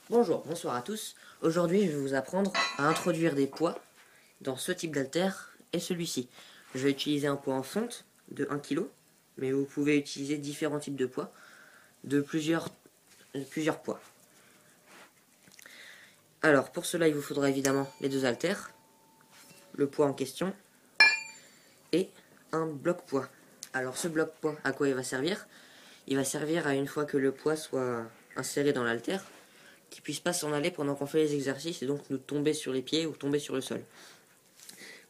Bonjour, bonsoir à tous. Aujourd'hui, je vais vous apprendre à introduire des poids dans ce type d'haltère et celui-ci. Je vais utiliser un poids en fonte de 1 kg, mais vous pouvez utiliser différents types de poids de plusieurs poids. Alors, pour cela, il vous faudra évidemment les deux haltères, le poids en question et un bloc-poids. Alors, ce bloc-poids, à quoi il va servir? Il va servir à, une fois que le poids soit inséré dans l'haltère, qu'il ne puisse pas s'en aller pendant qu'on fait les exercices et donc nous tomber sur les pieds ou tomber sur le sol.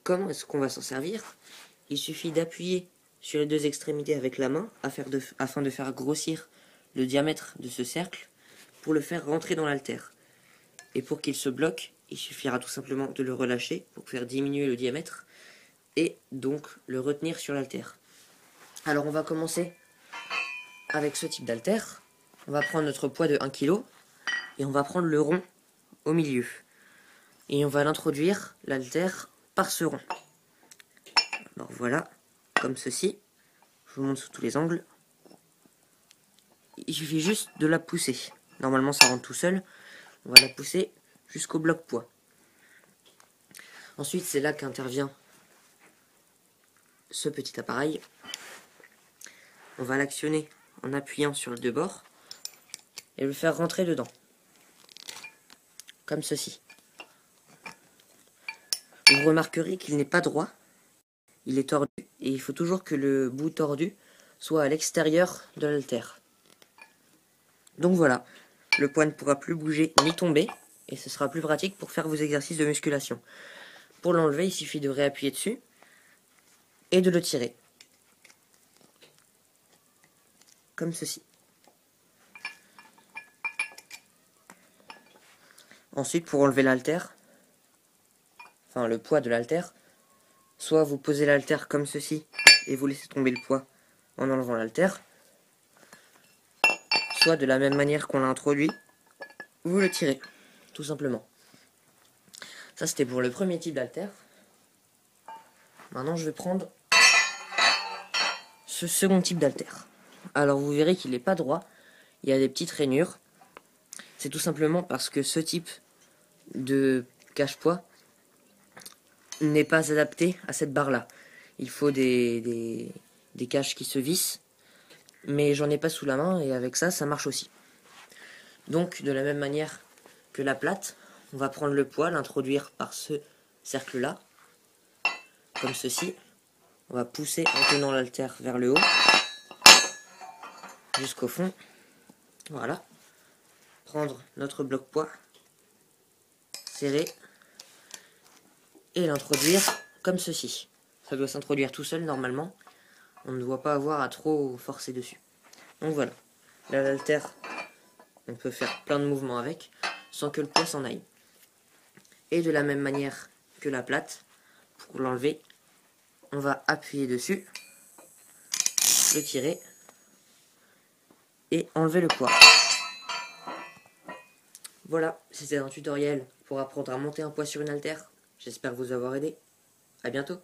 Comment est-ce qu'on va s'en servir? Il suffit d'appuyer sur les deux extrémités avec la main afin de faire grossir le diamètre de ce cercle pour le faire rentrer dans l'haltère. Et pour qu'il se bloque, il suffira tout simplement de le relâcher pour faire diminuer le diamètre et donc le retenir sur l'haltère. Alors on va commencer avec ce type d'haltère. On va prendre notre poids de 1 kg et on va prendre le rond au milieu. Et on va l'introduire, l'haltère, par ce rond. Alors voilà, comme ceci. Je vous montre sous tous les angles. Il suffit juste de la pousser. Normalement ça rentre tout seul. On va la pousser jusqu'au bloc poids. Ensuite c'est là qu'intervient ce petit appareil. On va l'actionner en appuyant sur les deux bords et le faire rentrer dedans. Comme ceci. Vous remarquerez qu'il n'est pas droit. Il est tordu et il faut toujours que le bout tordu soit à l'extérieur de l'haltère. Donc voilà, le poids ne pourra plus bouger ni tomber et ce sera plus pratique pour faire vos exercices de musculation. Pour l'enlever, il suffit de réappuyer dessus et de le tirer. Comme ceci. Ensuite, pour enlever l'haltère, enfin le poids de l'haltère, soit vous posez l'haltère comme ceci et vous laissez tomber le poids en enlevant l'haltère, soit de la même manière qu'on l'a introduit, vous le tirez, tout simplement. Ça c'était pour le premier type d'haltère. Maintenant je vais prendre ce second type d'haltère. Alors vous verrez qu'il n'est pas droit, il y a des petites rainures. C'est tout simplement parce que ce type de cache-poids n'est pas adapté à cette barre là. Il faut des caches qui se vissent, mais j'en ai pas sous la main et avec ça, ça marche aussi. Donc de la même manière que la plate, on va prendre le poids, l'introduire par ce cercle là, comme ceci. On va pousser en tenant l'haltère vers le haut, jusqu'au fond. Voilà. Prendre notre bloc poids, serrer, et l'introduire comme ceci. Ça doit s'introduire tout seul normalement. On ne doit pas avoir à trop forcer dessus. Donc voilà. Là, l'haltère, on peut faire plein de mouvements avec, sans que le poids s'en aille. Et de la même manière que la plate, pour l'enlever, on va appuyer dessus, le tirer, et enlever le poids. Voilà, c'était un tutoriel pour apprendre à monter un poids sur une haltère. J'espère vous avoir aidé. À bientôt.